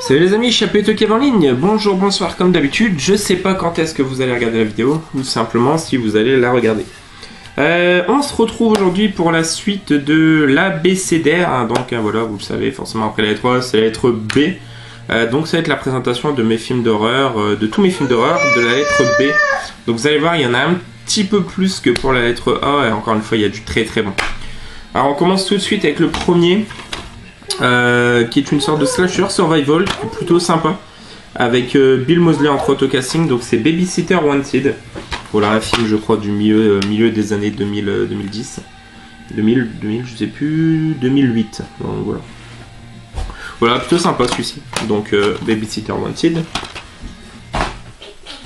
Salut les amis, Chapéto Kev en ligne, bonjour, bonsoir comme d'habitude, je sais pas quand est-ce que vous allez regarder la vidéo, ou simplement si vous allez la regarder. On se retrouve aujourd'hui pour la suite de l'ABCDR, hein, donc voilà, vous le savez, forcément après la lettre A, c'est la lettre B. Donc ça va être la présentation de mes films d'horreur, de tous mes films d'horreur, de la lettre B. Donc vous allez voir, il y en a un petit peu plus que pour la lettre A, et encore une fois, il y a du très très bon. Alors on commence tout de suite avec le premier. Qui est une sorte de slasher survival plutôt sympa avec Bill Moseley entre autres au casting, donc c'est Babysitter Wanted. Voilà, un film je crois du milieu des années 2010 2000 je sais plus, 2008, donc voilà plutôt sympa celui-ci, donc Babysitter Wanted.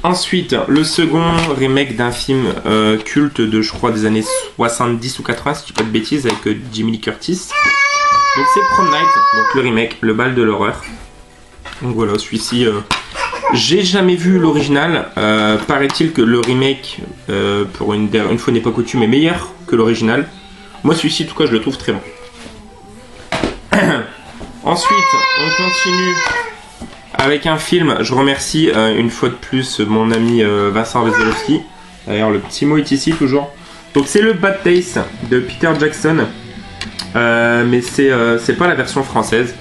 Ensuite le second remake d'un film culte de je crois des années 70 ou 80 si je dis pas de bêtises, avec Jamie Lee Curtis. Donc c'est Prom Night, donc le remake, le bal de l'horreur. Donc voilà, celui-ci, j'ai jamais vu l'original. Paraît-il que le remake, pour une fois n'est pas coutume, est meilleur que l'original. Moi celui-ci, en tout cas, je le trouve très bon. Ensuite, on continue avec un film. Je remercie une fois de plus mon ami Vincent Wesolowski. D'ailleurs, le petit mot est ici toujours. Donc c'est le Bad Taste de Peter Jackson. Mais c'est pas la version française.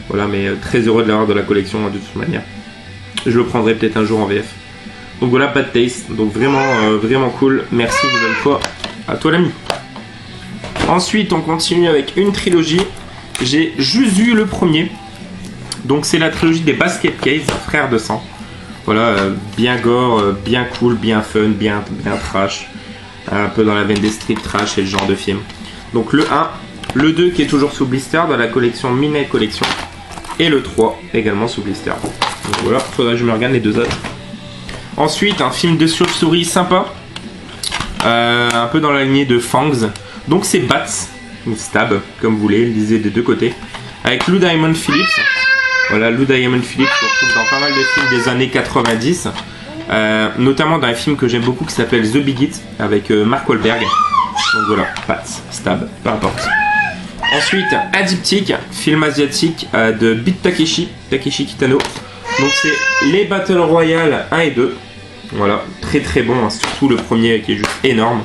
Voilà, mais très heureux de l'avoir de la collection de toute manière. Je le prendrai peut-être un jour en VF. Donc voilà, Bad Taste. Donc vraiment cool. Merci une nouvelle fois à toi l'ami. Ensuite, on continue avec une trilogie. J'ai juste vu le premier. Donc c'est la trilogie des Basket Case, frères de sang. Voilà, bien gore, bien cool, bien fun, bien trash. Un peu dans la veine des strip trash et le genre de film. Donc le 1. Le 2 qui est toujours sous blister dans la collection Midnight Collection. Et le 3 également sous blister. Donc voilà, faudrait que je me regarde les deux autres. Ensuite, un film de chauve-souris sympa. Un peu dans la lignée de Fangs. Donc c'est Bats, ou Stab, comme vous voulez, lisez des deux côtés. Avec Lou Diamond Phillips. Voilà, Lou Diamond Phillips qu'on retrouve dans pas mal de films des années 90. Notamment dans un film que j'aime beaucoup qui s'appelle The Big Hit avec Mark Wahlberg. Donc voilà, Bats, Stab, peu importe. Ensuite, un diptyque, film asiatique de Beat Takeshi Kitano. Donc c'est les Battle Royale 1 et 2. Voilà, très bon, hein, surtout le premier qui est juste énorme.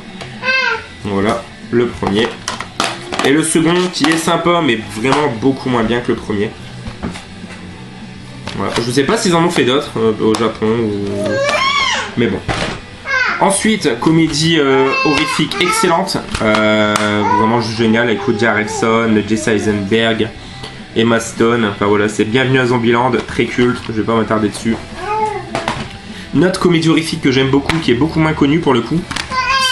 Voilà, le premier. Et le second qui est sympa, mais vraiment beaucoup moins bien que le premier. Voilà, je sais pas s'ils en ont fait d'autres au Japon ou... Mais bon. Ensuite, comédie horrifique excellente, vraiment géniale avec Woody Harrelson, Jesse Eisenberg, Emma Stone. Enfin voilà, c'est Bienvenue à Zombieland, très culte, je vais pas m'attarder dessus. Une autre comédie horrifique que j'aime beaucoup, qui est beaucoup moins connue pour le coup,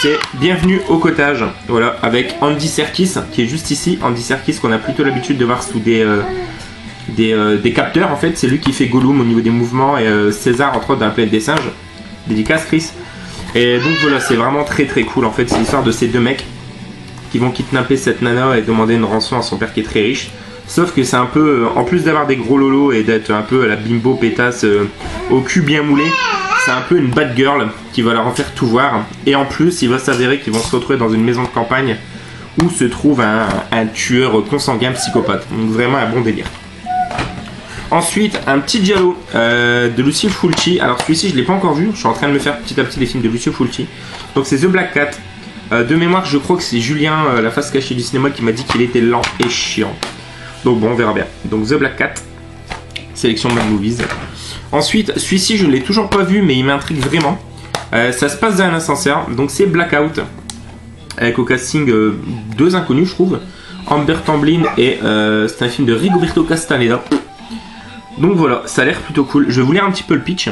c'est Bienvenue au Cottage. Voilà, avec Andy Serkis, qui est juste ici. Andy Serkis qu'on a plutôt l'habitude de voir sous des capteurs en fait. C'est lui qui fait Gollum au niveau des mouvements et César entre autres dans la planète des singes. Dédicace Chris. Et donc voilà, c'est vraiment très cool en fait, c'est l'histoire de ces deux mecs qui vont kidnapper cette nana et demander une rançon à son père qui est très riche. Sauf que c'est un peu, en plus d'avoir des gros lolos et d'être un peu la bimbo pétasse au cul bien moulé, c'est un peu une bad girl qui va leur en faire tout voir. Et en plus, il va s'avérer qu'ils vont se retrouver dans une maison de campagne où se trouve un tueur consanguin psychopathe. Donc vraiment un bon délire. Ensuite, un petit giallo de Lucio Fulci. Alors celui-ci, je ne l'ai pas encore vu. Je suis en train de me faire petit à petit des films de Lucio Fulci. Donc c'est The Black Cat. De mémoire, je crois que c'est Julien, la face cachée du cinéma, qui m'a dit qu'il était lent et chiant. Donc bon, on verra bien. Donc The Black Cat. Sélection Mad Movies. Ensuite, celui-ci, je ne l'ai toujours pas vu, mais il m'intrigue vraiment. Ça se passe dans un ascenseur. Donc c'est Blackout. Avec au casting deux inconnus, je trouve. Amber Tamblyn et c'est un film de Rigoberto Castaneda. Donc voilà, ça a l'air plutôt cool. Je vais vous lire un petit peu le pitch.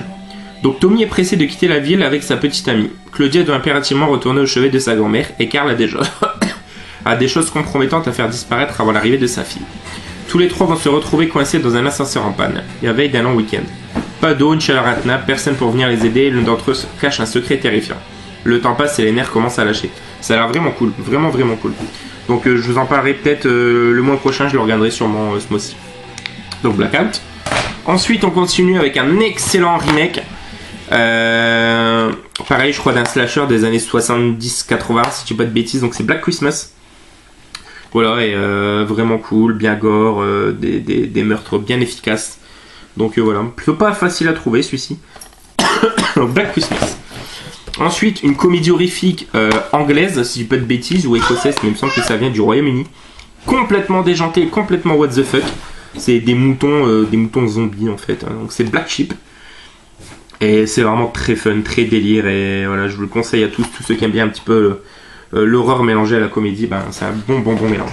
Donc Tommy est pressé de quitter la ville avec sa petite amie. Claudia doit impérativement retourner au chevet de sa grand-mère et Carl a des choses compromettantes à faire disparaître avant l'arrivée de sa fille. Tous les trois vont se retrouver coincés dans un ascenseur en panne, la veille d'un long week-end. Pas d'eau, une chaleur intenable, personne pour venir les aider, l'un d'entre eux cache un secret terrifiant. Le temps passe et les nerfs commencent à lâcher. Ça a l'air vraiment cool, vraiment cool. Donc je vous en parlerai peut-être le mois prochain, je le regarderai sûrement ce mois-ci. Donc Blackout. Ensuite, on continue avec un excellent remake. Pareil, je crois d'un slasher des années 70-80, si je dis pas de bêtises. Donc c'est Black Christmas. Voilà, et vraiment cool, bien gore, des meurtres bien efficaces. Donc voilà, plutôt pas facile à trouver celui-ci. Black Christmas. Ensuite, une comédie horrifique anglaise, si je dis pas de bêtises, ou écossaise, mais il me semble que ça vient du Royaume-Uni. Complètement déjanté, complètement what the fuck. C'est des moutons zombies en fait. Donc c'est Black Sheep. Et c'est vraiment très fun, très délire. Et voilà, je vous le conseille à tous ceux qui aiment bien un petit peu l'horreur mélangée à la comédie. Ben, c'est un bon mélange.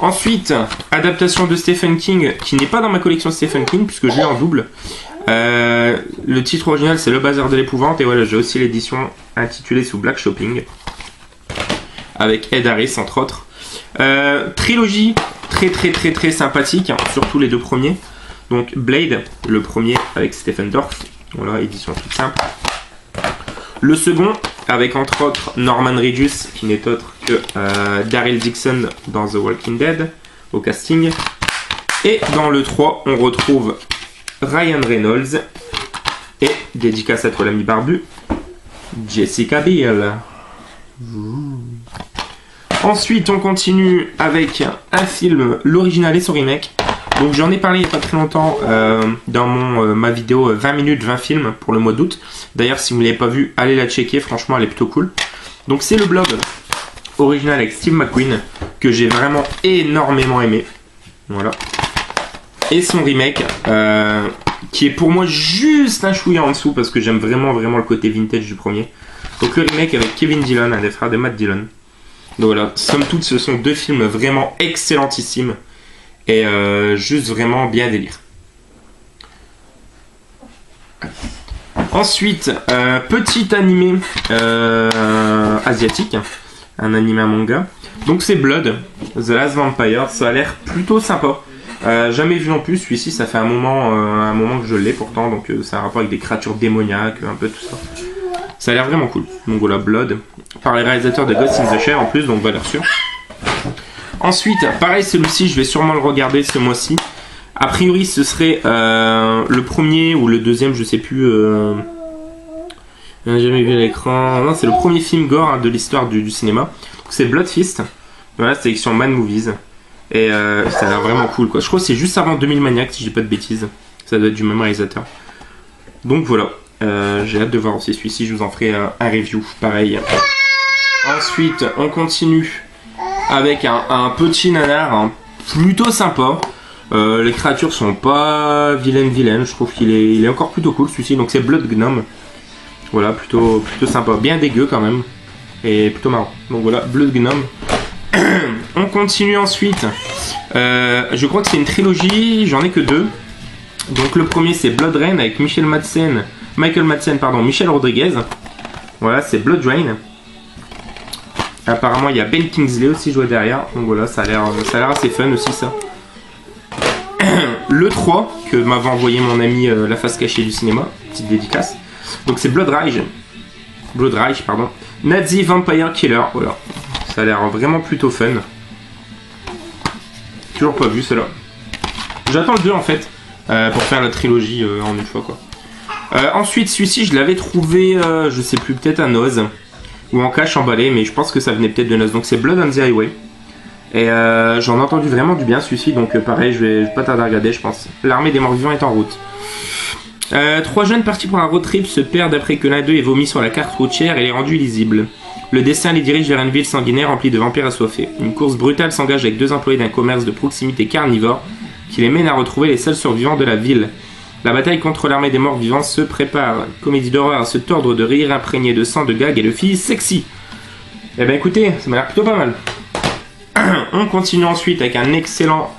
Ensuite, adaptation de Stephen King, qui n'est pas dans ma collection Stephen King, puisque je l'ai en double. Le titre original c'est Le Bazar de l'épouvante. Et voilà, j'ai aussi l'édition intitulée sous Black Shopping. Avec Ed Harris entre autres. Trilogie très sympathique, hein, surtout les deux premiers. Donc Blade, le premier avec Stephen Dorff, voilà, édition toute simple. Le second avec entre autres Norman Reedus, qui n'est autre que Daryl Dixon dans The Walking Dead au casting. Et dans le 3 on retrouve Ryan Reynolds et dédicace à toi l'ami barbu, Jessica Biel. Ensuite, on continue avec un film, l'original et son remake. Donc j'en ai parlé il n'y a pas très longtemps dans ma vidéo 20 minutes 20 films pour le mois d'août. D'ailleurs, si vous ne l'avez pas vu, allez la checker, franchement elle est plutôt cool. Donc c'est le Blob original avec Steve McQueen que j'ai vraiment énormément aimé. Voilà. Et son remake qui est pour moi juste un chouïa en dessous parce que j'aime vraiment le côté vintage du premier. Donc le remake avec Kevin Dillon, un des frères de Matt Dillon. Donc voilà, somme toute, ce sont deux films vraiment excellentissimes et juste vraiment bien délire. Ensuite, petit animé asiatique, un animé manga. Donc c'est Blood, The Last Vampire, ça a l'air plutôt sympa. Jamais vu non plus, celui-ci ça fait un moment que je l'ai pourtant, donc c'est un rapport avec des créatures démoniaques, un peu tout ça. Ça a l'air vraiment cool. Donc voilà, Blood, par les réalisateurs de Ghost in the Shell en plus, donc valeur sûre. Ensuite, pareil, celui-ci, je vais sûrement le regarder ce mois-ci. A priori, ce serait le premier ou le deuxième, je sais plus. Je n'ai jamais vu à l'écran. Non, c'est le premier film gore hein, de l'histoire du cinéma. C'est Blood Fist. Voilà, sélection Man Movies. Et ça a l'air vraiment cool, quoi. Je crois que c'est juste avant 2000 Maniacs, si je dis pas de bêtises. Ça doit être du même réalisateur. Donc voilà. J'ai hâte de voir aussi celui-ci, je vous en ferai un review, pareil. Ensuite, on continue avec un petit nanar hein, plutôt sympa. Les créatures sont pas vilaines, je trouve qu'il est encore plutôt cool celui-ci. Donc c'est Blood Gnome. Voilà, plutôt sympa, bien dégueu quand même. Et plutôt marrant. Donc voilà, Blood Gnome. On continue ensuite. Je crois que c'est une trilogie, j'en ai que deux. Donc le premier c'est Blood Rain avec Michael Madsen, Michel Rodriguez. Voilà, c'est Blood Rain. Apparemment il y a Ben Kingsley aussi joué derrière. Donc voilà, ça a l'air assez fun aussi ça. Le 3 que m'avait envoyé mon ami La Face Cachée du cinéma, petite dédicace. Donc c'est Blood Rage, Nazi Vampire Killer. Voilà, ça a l'air vraiment plutôt fun. Toujours pas vu cela. J'attends le 2 en fait pour faire la trilogie en une fois quoi. Ensuite celui-ci je l'avais trouvé je sais plus, peut-être à Noz ou en cache emballé, mais je pense que ça venait peut-être de Noz. Donc c'est Blood on the Highway et j'en ai entendu vraiment du bien celui-ci, donc pareil je vais pas tarder à regarder je pense. L'armée des morts vivants est en route. 3 jeunes partis pour un road trip se perdent après que l'un d'eux ait vomi sur la carte routière et les rendu illisibles. Le destin les dirige vers une ville sanguinaire remplie de vampires assoiffés. Une course brutale s'engage avec 2 employés d'un commerce de proximité carnivore qui les mène à retrouver les seuls survivants de la ville. La bataille contre l'armée des morts vivants se prépare. Comédie d'horreur à se tordre de rire imprégné de sang, de gags et de filles sexy. Eh ben écoutez, ça m'a l'air plutôt pas mal. On continue ensuite avec un excellent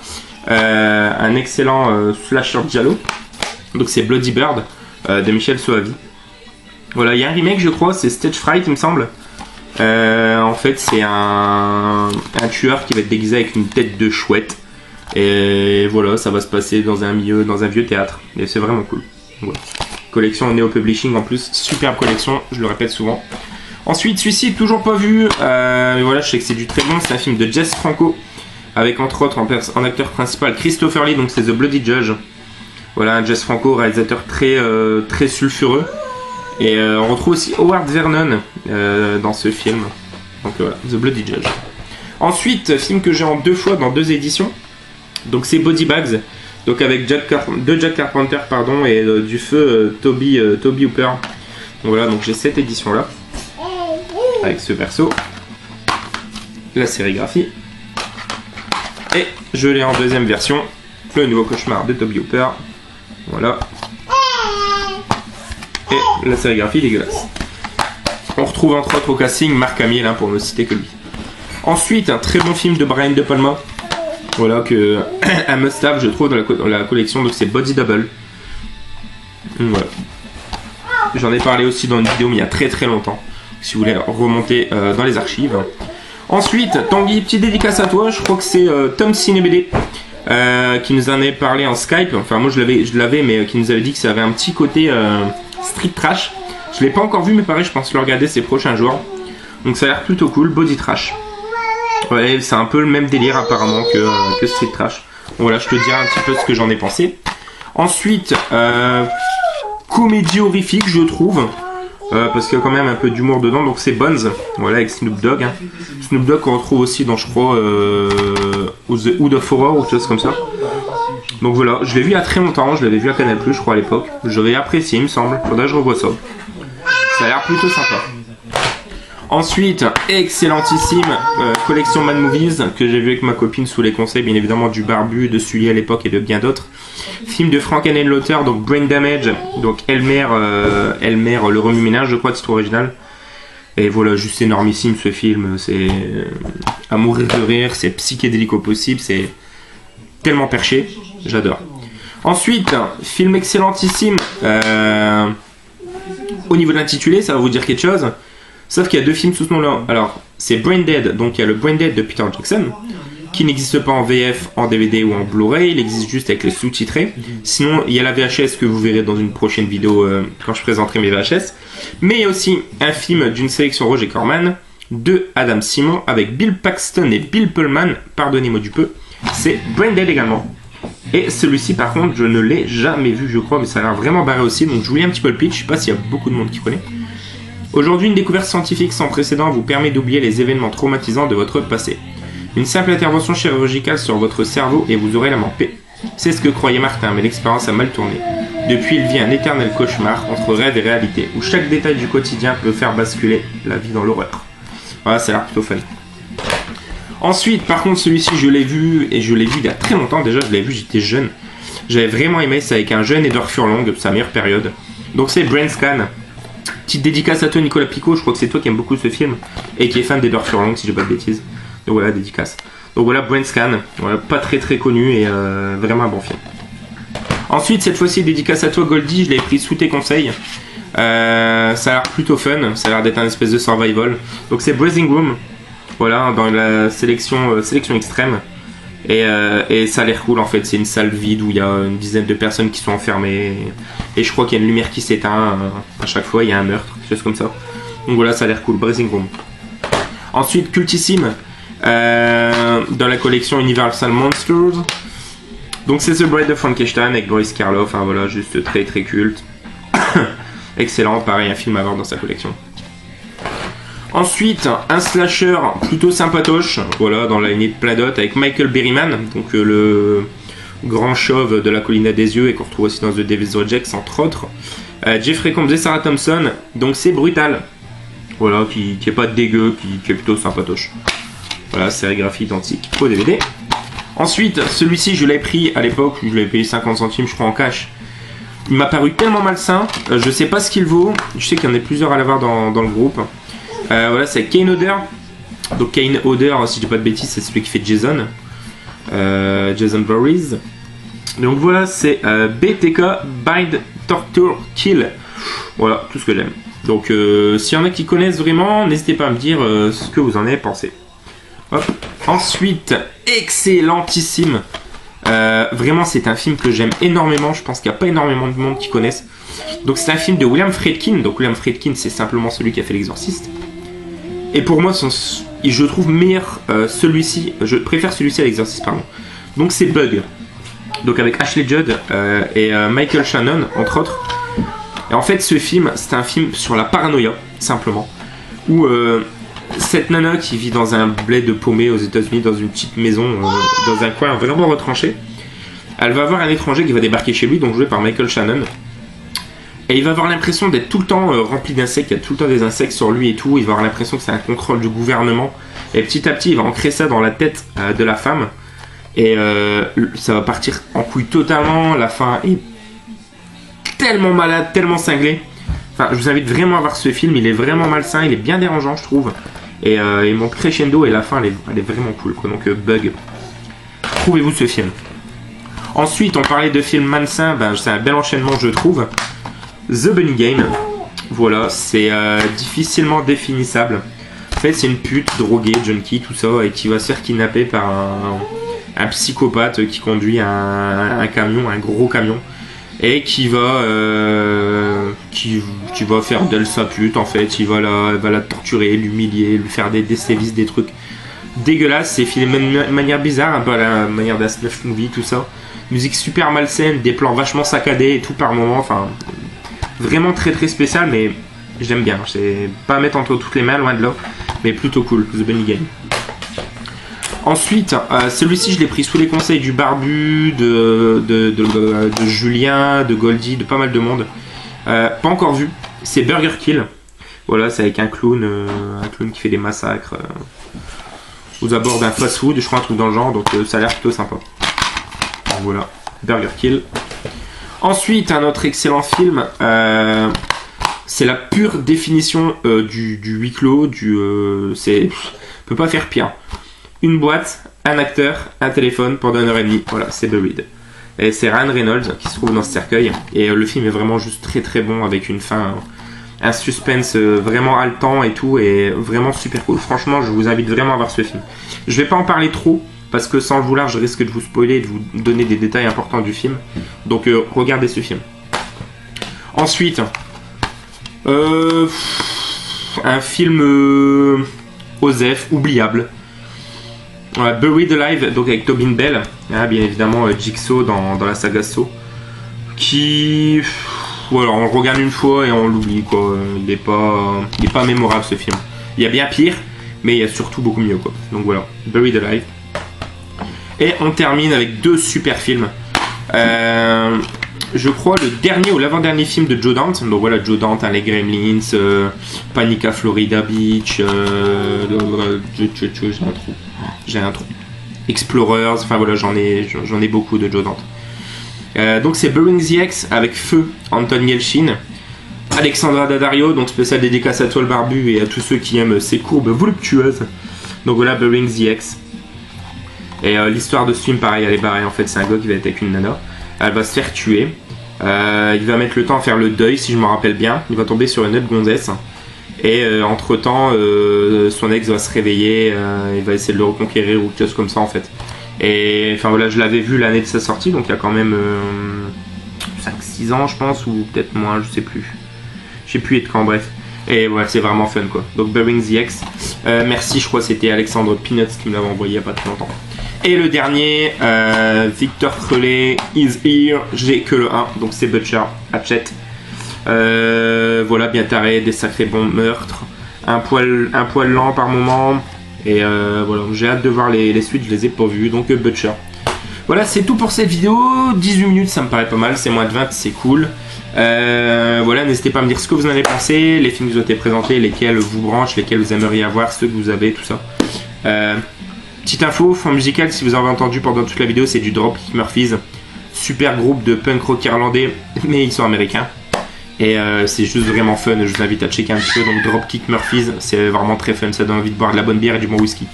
slasher giallo. Donc c'est Bloody Bird de Michel Soavi. Voilà, il y a un remake je crois, c'est Stage Fright il me semble. En fait c'est un tueur qui va être déguisé avec une tête de chouette. Et voilà, ça va se passer dans un vieux théâtre. Et c'est vraiment cool. Voilà. Collection Neo Publishing en plus, superbe collection, je le répète souvent. Ensuite, celui-ci, toujours pas vu. Mais voilà, je sais que c'est du très bon. C'est un film de Jess Franco. Avec entre autres en acteur principal Christopher Lee, donc c'est The Bloody Judge. Voilà, un Jess Franco, réalisateur très sulfureux. Et on retrouve aussi Howard Vernon dans ce film. Donc voilà, The Bloody Judge. Ensuite, film que j'ai en 2 fois dans 2 éditions. Donc c'est Body Bags Donc avec Jack Carpenter pardon, et du feu Toby Hooper. Voilà, donc j'ai cette édition là avec ce perso, la sérigraphie, et je l'ai en deuxième version, le nouveau cauchemar de Toby Hooper. Voilà, et la sérigraphie dégueulasse. On retrouve entre autres au casting Marc Hamill, hein, pour ne citer que lui. Ensuite, un très bon film de Brian De Palma. Voilà, que un must-have je trouve dans la collection, donc c'est Body Double. Voilà. J'en ai parlé aussi dans une vidéo mais il y a très très longtemps, si vous voulez remonter dans les archives. Ensuite, Tanguy, petite dédicace à toi, je crois que c'est Tom Cinebd qui nous en avait parlé en Skype. Enfin moi je l'avais mais qui nous avait dit que ça avait un petit côté street trash. Je l'ai pas encore vu mais pareil je pense le regarder ces prochains jours. Donc ça a l'air plutôt cool, Body Trash. Ouais, c'est un peu le même délire apparemment que Street Trash. Bon, voilà, je te dirai un petit peu ce que j'en ai pensé. Ensuite, comédie horrifique, je trouve. Parce qu'il y a quand même un peu d'humour dedans. Donc c'est Bones, voilà, avec Snoop Dogg. Hein. Snoop Dogg qu'on retrouve aussi dans, je crois, The Hood of Horror ou quelque chose comme ça. Donc voilà, je l'ai vu il y a très longtemps. Je l'avais vu à Canal+, je crois, à l'époque. J'avais apprécié, il me semble. Faudrait que je revoie ça. Ça a l'air plutôt sympa. Ensuite, excellentissime collection Mad Movies que j'ai vu avec ma copine sous les conseils bien évidemment du Barbu, de Sully à l'époque et de bien d'autres. Film de Frank Henenlotter, donc Brain Damage, donc Elmer le remue-ménage je crois, titre original. Et voilà, juste énormissime ce film, c'est à mourir de rire, c'est psychédélique au possible, c'est tellement perché, j'adore. Ensuite, film excellentissime, au niveau de l'intitulé, ça va vous dire quelque chose. Sauf qu'il y a deux films sous ce nom-là. Alors, c'est Brain Dead, donc il y a le Brain Dead de Peter Jackson, qui n'existe pas en VF, en DVD ou en Blu-ray, il existe juste avec les sous-titrés. Sinon, il y a la VHS que vous verrez dans une prochaine vidéo quand je présenterai mes VHS. Mais il y a aussi un film d'une sélection Roger Corman, de Adam Simon, avec Bill Paxton et Bill Pullman, pardonnez-moi du peu. C'est Brain Dead également. Et celui-ci, par contre, je ne l'ai jamais vu, je crois, mais ça a l'air vraiment barré aussi, donc je vous lis un petit peu le pitch, je sais pas s'il y a beaucoup de monde qui connaît. Aujourd'hui, une découverte scientifique sans précédent vous permet d'oublier les événements traumatisants de votre passé. Une simple intervention chirurgicale sur votre cerveau et vous aurez la paix. C'est ce que croyait Martin, mais l'expérience a mal tourné. Depuis, il vit un éternel cauchemar entre rêve et réalité, où chaque détail du quotidien peut faire basculer la vie dans l'horreur. Voilà, ça a l'air plutôt fun. Ensuite, par contre, celui-ci, je l'ai vu, et je l'ai vu il y a très longtemps déjà, je l'ai vu, j'étais jeune. J'avais vraiment aimé, c'est avec un jeune Edward Furlong, sa meilleure période. Donc c'est Brain Scan. Petite dédicace à toi Nicolas Picot, je crois que c'est toi qui aime beaucoup ce film et qui est fan d'Edward Furlong si j'ai pas de bêtises. Donc voilà, dédicace. Donc voilà, Brain Scan, voilà, pas très connu et vraiment un bon film. Ensuite, cette fois-ci, dédicace à toi Goldie, je l'ai pris sous tes conseils. Ça a l'air plutôt fun, ça a l'air d'être un espèce de survival. Donc c'est Breathing Room, voilà, dans la sélection extrême. Et ça a l'air cool en fait, c'est une salle vide où il y a une dizaine de personnes qui sont enfermées et je crois qu'il y a une lumière qui s'éteint à chaque fois, il y a un meurtre, quelque chose comme ça. Donc voilà, ça a l'air cool, Breathing Room. Ensuite, cultissime, dans la collection Universal Monsters. Donc c'est The Bride of Frankenstein avec Boris Karloff, hein, voilà, juste très culte. Excellent, pareil, un film à voir dans sa collection. Ensuite, un slasher plutôt sympatoche, voilà, dans la lignée de Pladot avec Michael Berryman, donc le grand chauve de La Colline à des yeux et qu'on retrouve aussi dans The Devil's Rejects entre autres. Jeffrey Combs et Sarah Thompson, donc c'est Brutal, voilà, qui est pas dégueu, qui est plutôt sympatoche. Voilà, sérigraphie identique au DVD. Ensuite, celui-ci je l'ai pris à l'époque, je l'ai payé 50 centimes je crois en cash. Il m'a paru tellement malsain, je sais pas ce qu'il vaut, je sais qu'il y en a plusieurs à l'avoir dans le groupe. Voilà, c'est Kane Hodder. Donc Kane Hodder, si je dis pas de bêtises, c'est celui qui fait Jason. Jason Voorhees. Donc voilà, c'est BTK, Bind, Torture, Kill. Voilà, tout ce que j'aime. Donc s'il y en a qui connaissent vraiment, n'hésitez pas à me dire ce que vous en avez pensé. Hop. Ensuite, excellentissime. Vraiment, c'est un film que j'aime énormément. Je pense qu'il n'y a pas énormément de monde qui connaissent. Donc c'est un film de William Friedkin. Donc William Friedkin, c'est simplement celui qui a fait L'Exorciste. Et pour moi, je trouve meilleur celui-ci. Je préfère celui-ci à L'Exorciste, pardon. Donc c'est Bug. Donc avec Ashley Judd et Michael Shannon, entre autres. Et en fait, ce film, c'est un film sur la paranoïa, simplement. Où cette nana qui vit dans un bled paumé aux États-Unis, dans une petite maison, dans un coin vraiment retranché, Elle va avoir un étranger qui va débarquer chez lui, donc joué par Michael Shannon. Et il va avoir l'impression d'être tout le temps rempli d'insectes, il y a tout le temps des insectes sur lui et tout. Il va avoir l'impression que c'est un contrôle du gouvernement. Et petit à petit, il va ancrer ça dans la tête de la femme. Et ça va partir en couille totalement. La fin est tellement malade, tellement cinglée. Enfin, je vous invite vraiment à voir ce film. Il est vraiment malsain, il est bien dérangeant, je trouve. Et il monte crescendo et la fin, elle est vraiment cool, quoi. Donc, Bug. Trouvez-vous ce film. Ensuite, on parlait de films malsains. Ben, c'est un bel enchaînement, je trouve. The Bunny Game. Voilà, c'est difficilement définissable. En fait, c'est une pute, droguée, junkie, tout ça, et qui va se faire kidnapper par un psychopathe qui conduit un camion, un gros camion, et qui va faire d'elle sa pute, en fait. Il va la torturer, l'humilier, lui faire des sévices, des trucs dégueulasses. C'est filmé de manière bizarre, un peu à la manière d'un snuff movie, tout ça. Musique super malsaine, des plans vachement saccadés et tout par moment, enfin... Vraiment très très spécial, mais j'aime bien. C'est pas à mettre entre toutes les mains, loin de là, mais plutôt cool, The Bunny Game. Ensuite, celui-ci je l'ai pris sous les conseils du Barbu, de Julien, de Goldie, de pas mal de monde. Pas encore vu, c'est Burger Kill. Voilà, c'est avec un clown qui fait des massacres aux abords d'un fast-food, je crois un truc dans le genre, donc ça a l'air plutôt sympa. Donc, voilà, Burger Kill. Ensuite, un autre excellent film, c'est la pure définition du huis clos, peut pas faire pire. Une boîte, un acteur, un téléphone pendant 1h30, voilà, c'est Buried. Et c'est Ryan Reynolds qui se trouve dans ce cercueil, et le film est vraiment juste très très bon, avec une fin, un suspense vraiment haletant et tout, et vraiment super cool. Franchement, je vous invite vraiment à voir ce film. Je vais pas en parler trop, parce que sans le vouloir, je risque de vous spoiler et de vous donner des détails importants du film. Donc regardez ce film. Ensuite, un film Osef, oubliable. Buried Alive, donc avec Tobin Bell, hein, bien évidemment Jigsaw dans la saga Saw. Qui... Voilà, on le regarde une fois et on l'oublie, quoi. Il est pas mémorable ce film. Il y a bien pire, mais il y a surtout beaucoup mieux, quoi. Donc voilà, Buried Alive. Et on termine avec deux super films. Je crois le dernier ou l'avant-dernier film de Joe Dante. Donc voilà, Joe Dante, hein, les Gremlins, Panic à Florida Beach, j'ai un trou. Explorers, enfin voilà, j'en ai beaucoup de Joe Dante. Donc c'est Burying the Ex avec Feu, Anton Yelchin, Alexandra Daddario, donc spécial dédicace à toi le barbu et à tous ceux qui aiment ces courbes voluptueuses. Donc voilà, Burying the Ex. Et l'histoire de ce film, pareil, elle est barrée. En fait, c'est un gars qui va être avec une nana. Elle va se faire tuer. Il va mettre le temps à faire le deuil, si je me rappelle bien. Il va tomber sur une autre gonzesse. Et entre temps, son ex va se réveiller. Il va essayer de le reconquérir ou quelque chose comme ça, en fait. Et enfin voilà, je l'avais vu l'année de sa sortie, donc il y a quand même 5-6 ans, je pense, ou peut-être moins, je sais plus. Je sais plus de quand, bref. Et ouais, c'est vraiment fun, quoi. Donc, Burying the Ex. Merci, je crois que c'était Alexandre Peanuts qui me l'avait envoyé il n'y a pas très longtemps. Et le dernier, Victor Crellet, Is Here. J'ai que le 1, donc c'est Butcher, Hatchet. Voilà, bien taré, des sacrés bons meurtres. Un poil lent par moment. Et voilà, j'ai hâte de voir les suites, je les ai pas vues, donc Butcher. Voilà, c'est tout pour cette vidéo. 18 minutes, ça me paraît pas mal, c'est moins de 20, c'est cool. Voilà, n'hésitez pas à me dire ce que vous en avez pensé, les films qui vous ont été présentés, lesquels vous branchent, lesquels vous aimeriez avoir, ceux que vous avez, tout ça. Petite info, fond musical, si vous avez entendu pendant toute la vidéo, c'est du Dropkick Murphys. Super groupe de punk rock irlandais, mais ils sont américains. Et c'est juste vraiment fun, je vous invite à checker un petit peu. Donc Dropkick Murphys, c'est vraiment très fun, ça donne envie de boire de la bonne bière et du bon whisky.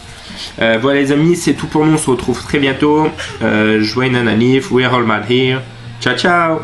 Voilà les amis, c'est tout pour nous, on se retrouve très bientôt. Joyeux Nananif, we're all mad here. Ciao ciao.